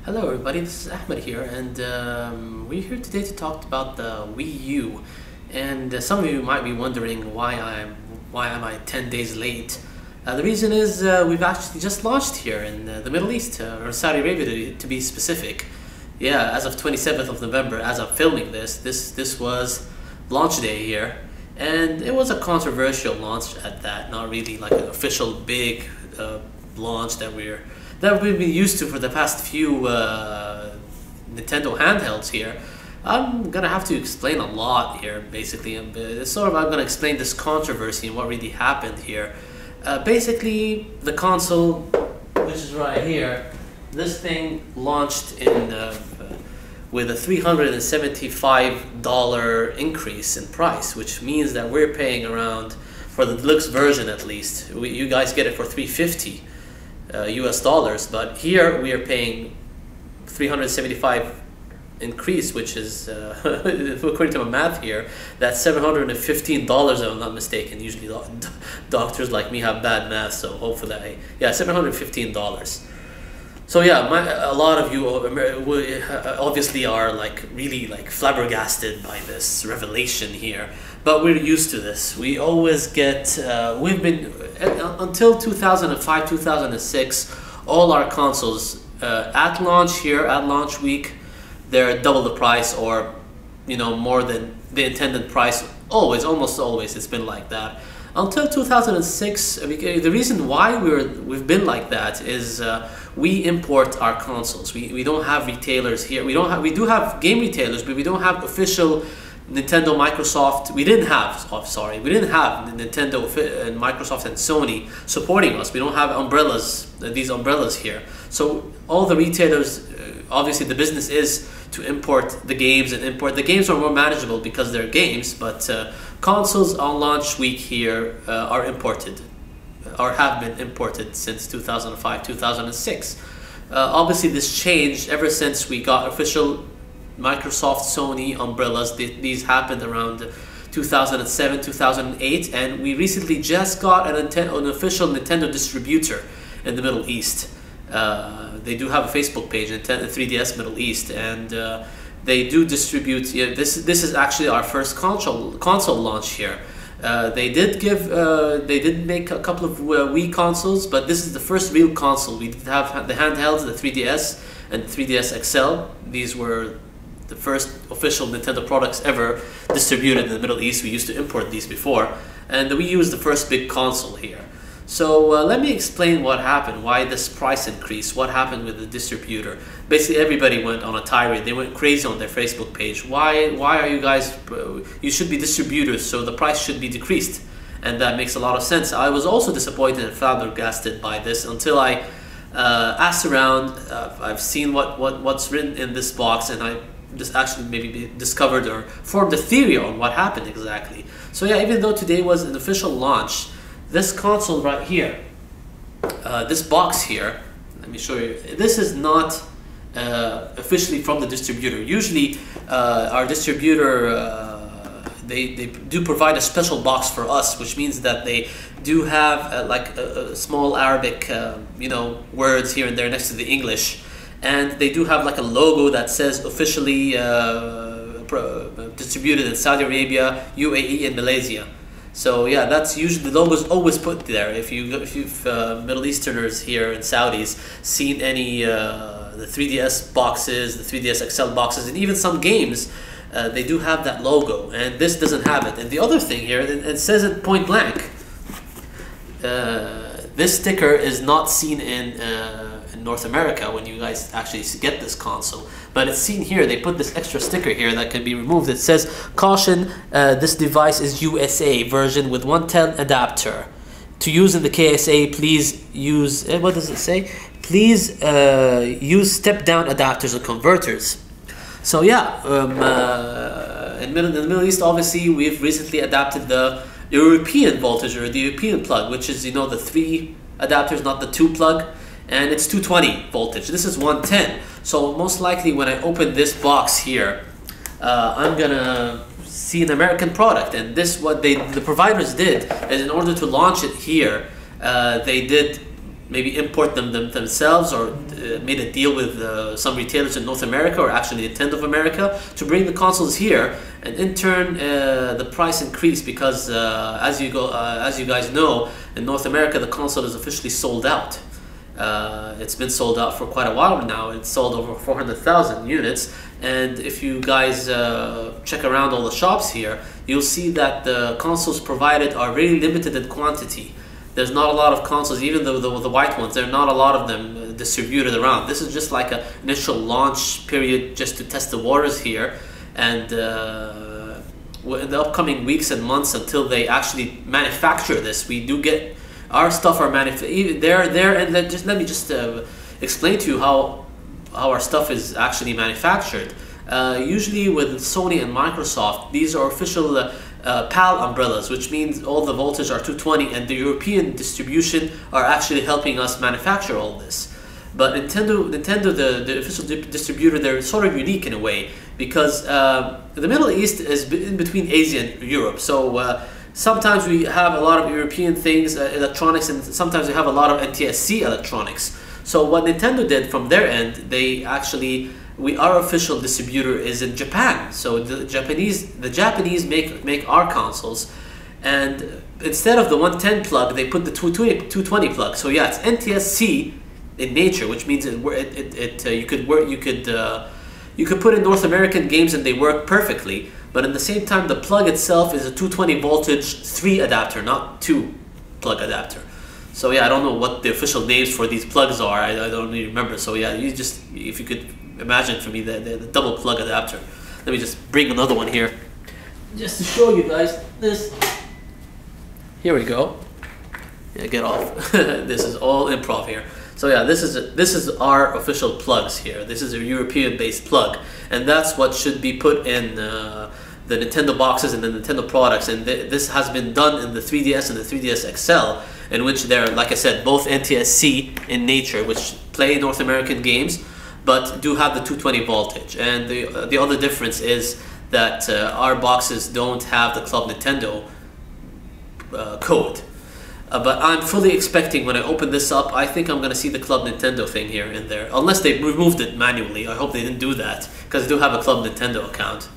Hello everybody, this is Ahmed here, and we're here today to talk about the Wii U. And some of you might be wondering why am I 10 days late. The reason is we've actually just launched here in the Middle East, or Saudi Arabia to be specific. Yeah, as of 27th of November, as I'm filming this was launch day here, and it was a controversial launch at that. Not really like an official big launch that we've been used to for the past few Nintendo handhelds here. I'm gonna have to explain a lot here, basically. I'm gonna explain this controversy and what really happened here. Basically, the console, which is right here, this thing launched with a $375 increase in price, which means that we're paying around, for the deluxe version at least, you guys get it for $350 US dollars, but here we are paying 375 increase, which is according to my math here, that's $715 if I'm not mistaken. Usually doctors like me have bad math, so hopefully yeah, $715. So yeah, a lot of you obviously are really flabbergasted by this revelation here, but we're used to this. We always get we've been until 2005, 2006, all our consoles at launch week, they're double the price, or more than the intended price. Almost always it's been like that until 2006. The reason why we've been like that is we import our consoles. We don't have retailers here. We do have game retailers, but we don't have official Nintendo, Microsoft. We didn't have Nintendo and Microsoft and Sony supporting us. We don't have these umbrellas here. So all the retailers, obviously the business is to import the games, and the games are more manageable because they're games, but consoles on launch week here are imported, or have been imported since 2005, 2006. Obviously this changed ever since we got official Microsoft, Sony umbrellas. These happened around 2007, 2008, and we recently just got an official Nintendo distributor in the Middle East. They do have a Facebook page, 3DS Middle East, and they do distribute. This is actually our first console launch here. They did make a couple of Wii consoles, but this is the first real console. We did have the handhelds, the 3DS and 3DS XL. These were the first official Nintendo products ever distributed in the Middle East. We used to import these before, and the Wii U is the first big console here. So let me explain what happened, why this price increase, what happened with the distributor. Basically everybody went on a tirade. They went crazy on their Facebook page. Why are you guys, you should be distributors, so the price should be decreased. And that makes a lot of sense. I was also disappointed and flabbergasted by this until I asked around. I've seen what's written in this box, and I just actually maybe discovered or formed a theory on what happened exactly. So yeah, even though today was an official launch, this console right here, this box here, let me show you. This is not officially from the distributor. Usually our distributor, they do provide a special box for us, which means that they do have a small Arabic words here and there next to the English, and they do have like a logo that says officially distributed in Saudi Arabia, UAE, and Malaysia. So yeah, that's usually, the logo is always put there. If you've Middle Easterners here and Saudis seen any the 3DS boxes, the 3DS XL boxes, and even some games, they do have that logo, and this doesn't have it. And the other thing here, it says it point blank. This sticker is not seen in North America when you guys actually get this console, but it's seen here. They put this extra sticker here that can be removed. It says, "Caution, this device is USA version with 110 adapter. To use in the KSA, please use," what does it say? "Please use step-down adapters or converters." So yeah, in the Middle East, obviously, we've recently adapted the European voltage, or the European plug, which is, the 3 adapters, not the 2 plug. And it's 220 voltage. This is 110. So most likely when I open this box here, I'm gonna see an American product. And this, what the providers did, is in order to launch it here, they did maybe import them themselves, or made a deal with some retailers in North America, or actually Nintendo of America, to bring the consoles here, and in turn the price increased because as you guys know, in North America the console is officially sold out. It's been sold out for quite a while now. It's sold over 400,000 units, and if you guys check around all the shops here, you'll see that the consoles provided are really limited in quantity. There's not a lot of consoles, even the white ones, there are not a lot of them distributed around. This is just like an initial launch period just to test the waters here, and in the upcoming weeks and months until they actually manufacture this, we do get our stuff are manufactured there, and then let me just explain to you how our stuff is actually manufactured. Usually with Sony and Microsoft, these are official PAL umbrellas, which means all the voltage are 220, and the European distribution are actually helping us manufacture all this. But Nintendo, the official distributor, they're sort of unique in a way, because the Middle East is in between Asia and Europe. So sometimes we have a lot of European things, electronics, and sometimes we have a lot of NTSC electronics. So what Nintendo did from their end, they actually, our official distributor is in Japan. So the Japanese make our consoles, and instead of the 110 plug, they put the 220 plug. So yeah, it's NTSC in nature, which means you could put in North American games and they work perfectly. But at the same time, the plug itself is a 220 voltage 3 adapter, not 2 plug adapter. So yeah, I don't know what the official names for these plugs are. I don't really remember. So yeah, if you could imagine for me the double plug adapter. Let me just bring another one here, just to show you guys this. Here we go. Yeah, get off. This is all improv here. So yeah, this is our official plugs here. This is a European-based plug, and that's what should be put in the Nintendo boxes and the Nintendo products. And this has been done in the 3DS and the 3DS XL, in which they're, like I said, both NTSC in nature, which play North American games, but do have the 220 voltage. And the other difference is that our boxes don't have the Club Nintendo code. But I'm fully expecting, when I open this up, I think I'm going to see the Club Nintendo thing here in there. Unless they removed it manually. I hope they didn't do that, because I do have a Club Nintendo account.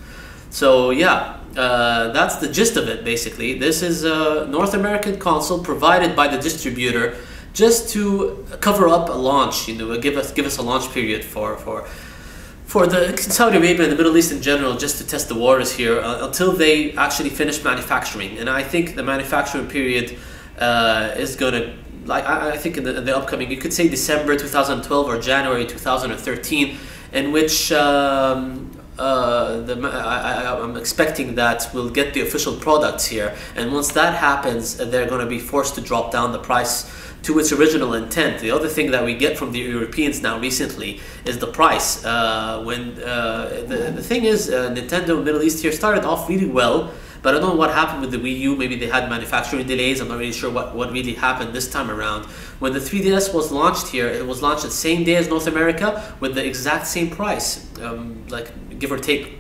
So yeah, that's the gist of it basically. This is a North American console provided by the distributor just to cover up a launch, give us a launch period for the Saudi Arabia and the Middle East in general, just to test the waters here until they actually finish manufacturing. And I think the manufacturing period is gonna, I think in the upcoming, you could say December 2012 or January 2013, in which I'm expecting that we'll get the official products here, and once that happens, they're going to be forced to drop down the price to its original intent. The other thing that we get from the Europeans now recently is the price. The thing is, Nintendo Middle East here started off really well, but I don't know what happened with the Wii U. Maybe they had manufacturing delays. I'm not really sure what really happened this time around. When the 3DS was launched here, it was launched the same day as North America with the exact same price, like give or take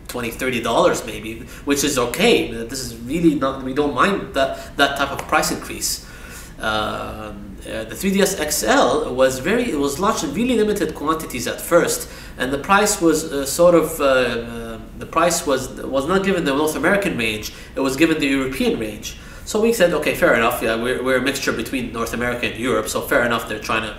$20–30 maybe, which is okay. This is really not, we don't mind that type of price increase. The 3DS XL was launched in really limited quantities at first, and the price was the price was not given the North American range, it was given the European range. So we said, okay, fair enough, yeah, we're a mixture between North America and Europe, so fair enough, they're trying to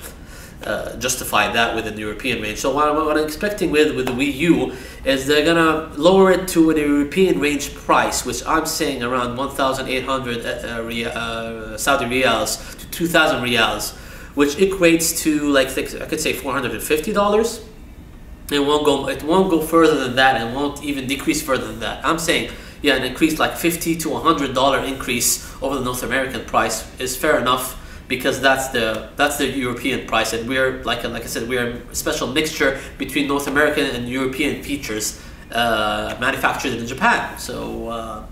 justify that within the European range. So what I'm expecting with the Wii U is they're gonna lower it to an European range price, which I'm saying around 1,800 Saudi riyals to 2,000 riyals, which equates to, like, I could say $450. It won't go further than that, and won't even decrease further than that. I'm saying, yeah, an increase like $50 to $100 increase over the North American price is fair enough, because that's the European price, and we're like I said, we're a special mixture between North American and European features manufactured in Japan. So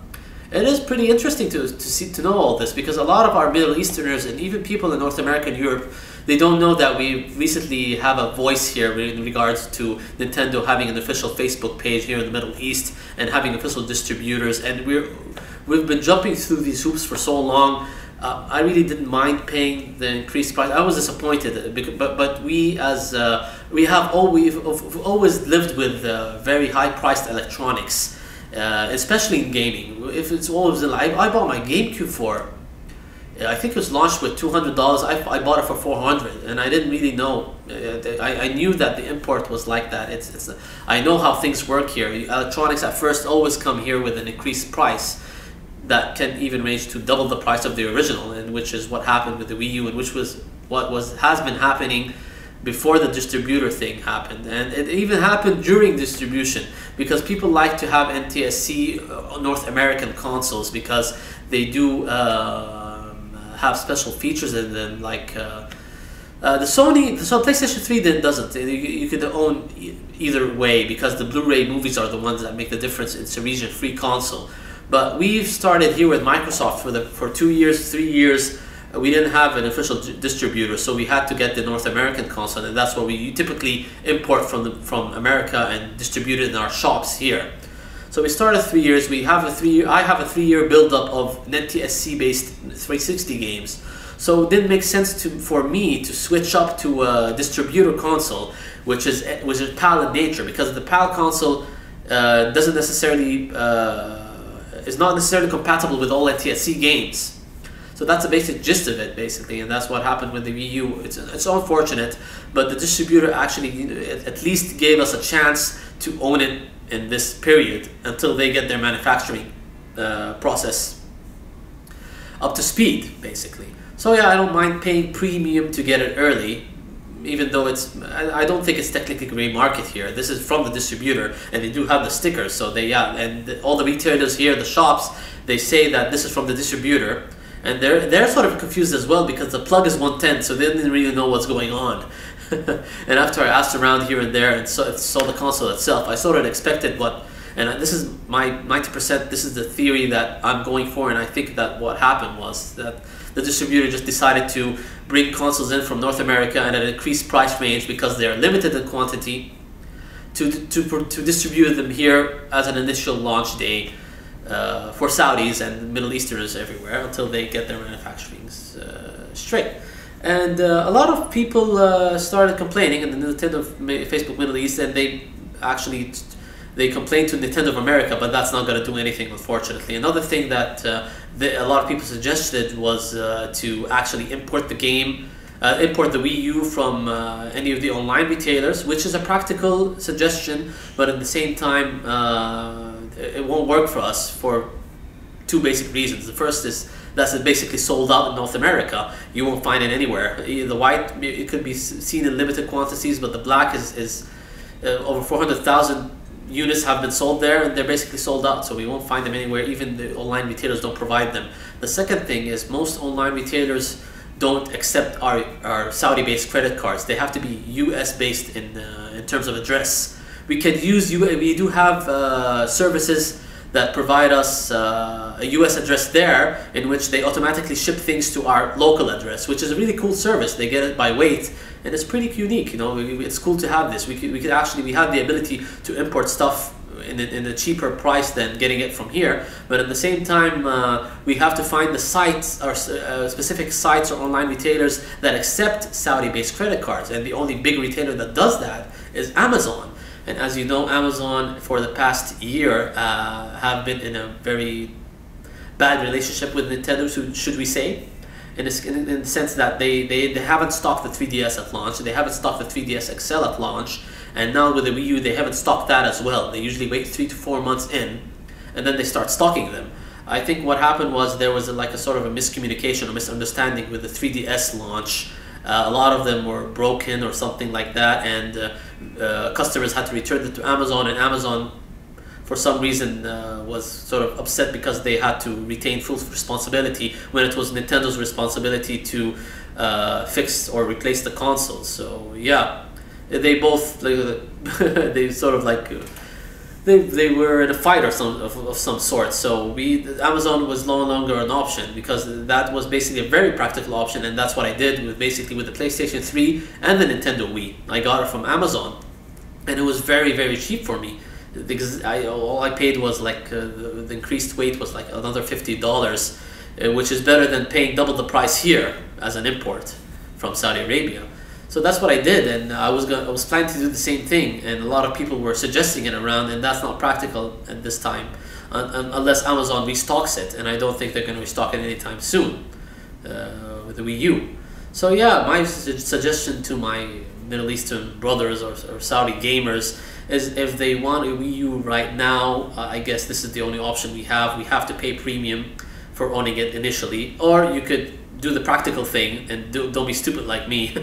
it is pretty interesting to know all this, because a lot of our Middle Easterners and even people in North America and Europe, they don't know that we recently have a voice here in regards to Nintendo having an official Facebook page here in the Middle East and having official distributors, and we've been jumping through these hoops for so long. I really didn't mind paying the increased price. I was disappointed, but we have we've always lived with very high priced electronics, especially in gaming. If it's always I bought my GameCube for, I think it was launched with $200. I bought it for $400, and I didn't really know. I knew that the import was like that. I know how things work here. Electronics at first always come here with an increased price that can even range to double the price of the original, and which is what happened with the Wii U, and which was has been happening before the distributor thing happened, and it even happened during distribution, because people like to have NTSC North American consoles because they do have special features in them, like the PlayStation 3 doesn't. You could own either way, because the Blu-ray movies are the ones that make the difference. It's a region-free console. But we've started here with Microsoft for 2 years, 3 years. We didn't have an official distributor, so we had to get the North American console, and that's what we typically import from America and distribute it in our shops here. So we started 3 years. I have a 3-year build-up of NTSC based 360 games. So it didn't make sense for me to switch up to a distributor console, which is PAL in nature, because the PAL console doesn't necessarily is not necessarily compatible with all NTSC games. So that's the basic gist of it, basically, and that's what happened with the Wii U. It's unfortunate, but the distributor actually at least gave us a chance to own it in this period until they get their manufacturing process up to speed, basically. So yeah, I don't mind paying premium to get it early, even though I don't think it's technically gray market here. This is from the distributor, and they do have the stickers. So all the retailers here, the shops, they say that this is from the distributor, and they're sort of confused as well, because the plug is 110, so they didn't really know what's going on. And after I asked around here and there and saw the console itself, I sort of expected and this is my 90%. This is the theory that I'm going for, and I think that what happened was that the distributor just decided to bring consoles in from North America at an increased price range, because they are limited in quantity, to distribute them here as an initial launch day for Saudis and Middle Easterners everywhere, until they get their manufacturing straight. And a lot of people started complaining in the Nintendo Facebook Middle East, and they complained to Nintendo of America, but that's not going to do anything, unfortunately. Another thing that a lot of people suggested was to actually import the Wii U from any of the online retailers, which is a practical suggestion, but at the same time, it won't work for us for two basic reasons. The first is that's basically sold out in North America. You won't find it anywhere. The white, it could be seen in limited quantities, but the black is over 400,000 units have been sold there, and they're basically sold out, so we won't find them anywhere. Even the online retailers don't provide them. The second thing is most online retailers don't accept our Saudi-based credit cards. They have to be US-based in terms of address. We do have services that provide us a US address there, in which they automatically ship things to our local address, which is a really cool service. They get it by weight, and it's pretty unique. It's cool to have this. We have the ability to import stuff in a cheaper price than getting it from here, but at the same time, we have to find the sites or specific sites or online retailers that accept Saudi-based credit cards, and the only big retailer that does that is Amazon. And as you know, Amazon for the past year have been in a very bad relationship with Nintendo, should we say, in the sense that they haven't stocked the 3DS at launch, they haven't stocked the 3DS XL at launch, and now with the Wii U they haven't stocked that as well. They usually wait 3 to 4 months in, and then they start stocking them. I think what happened was there was a sort of a miscommunication or misunderstanding with the 3DS launch. A lot of them were broken or something like that, and customers had to return it to Amazon, and Amazon for some reason was sort of upset because they had to retain full responsibility when it was Nintendo's responsibility to fix or replace the console. So yeah, they both they sort of they were in a fight of some sort. So Amazon was no longer an option, because that was basically a very practical option, and that's what I did with the PlayStation 3 and the Nintendo Wii. I got it from Amazon, and it was very, very cheap for me, because all I paid was the increased weight was like another $50, which is better than paying double the price here as an import from Saudi Arabia. So that's what I did, and I was planning to do the same thing, and a lot of people were suggesting it around, and that's not practical at this time, unless Amazon restocks it, and I don't think they're going to restock it anytime soon with the Wii U. So yeah, my suggestion to my Middle Eastern brothers or Saudi gamers is, if they want a Wii U right now, I guess this is the only option we have. We have to pay premium for owning it initially, or you could do the practical thing and don't be stupid like me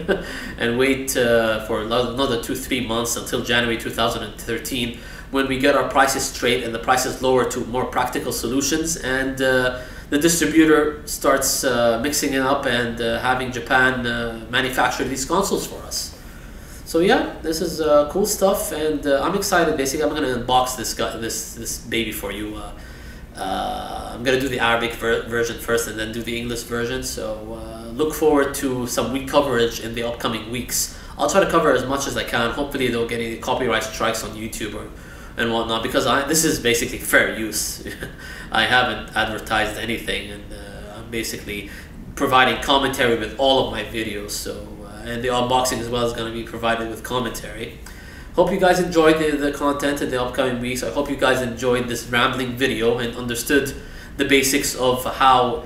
and wait for another 2-3 months until January 2013, when we get our prices straight and the prices lower to more practical solutions, and the distributor starts mixing it up and having Japan manufacture these consoles for us. So yeah, this is cool stuff, and I'm excited. Basically, I'm gonna unbox this baby for you. I'm gonna do the Arabic version first and then do the English version, so look forward to some Wii coverage in the upcoming weeks. I'll try to cover as much as I can. Hopefully don't get any copyright strikes on YouTube and whatnot, because this is basically fair use. I haven't advertised anything, and I'm basically providing commentary with all of my videos, so and the unboxing as well is going to be provided with commentary. Hope you guys enjoyed the content in the upcoming weeks. I hope you guys enjoyed this rambling video and understood the basics of how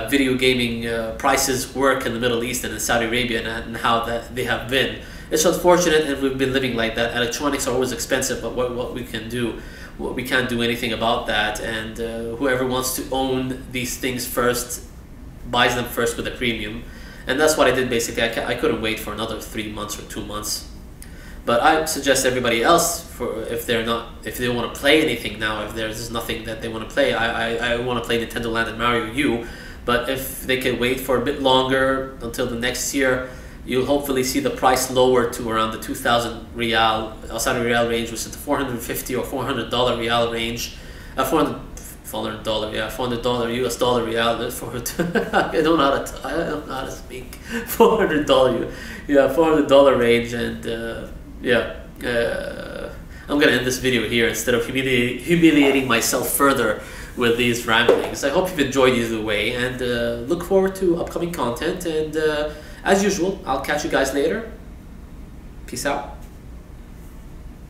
video gaming prices work in the Middle East and in Saudi Arabia, and how they have been. It's unfortunate, and we've been living like that. Electronics are always expensive, but what we can do, we can't do anything about that. And whoever wants to own these things first buys them first with a premium, and that's what I did basically. I couldn't wait for another 3 months or 2 months. But I suggest everybody else, if they want to play anything now, if there's nothing that they want to play, I want to play Nintendo Land and Mario U, but if they can wait for a bit longer until the next year, you'll hopefully see the price lower to around the 2,000 Riyal, Saudi Riyal range, which is the $450 or $400 Riyal range, $400 US dollar Riyal. I don't know how to speak. $400, yeah, $400 range, and yeah, I'm gonna end this video here instead of humiliating myself further with these ramblings. I hope you've enjoyed either way, and look forward to upcoming content, and as usual, I'll catch you guys later. Peace out.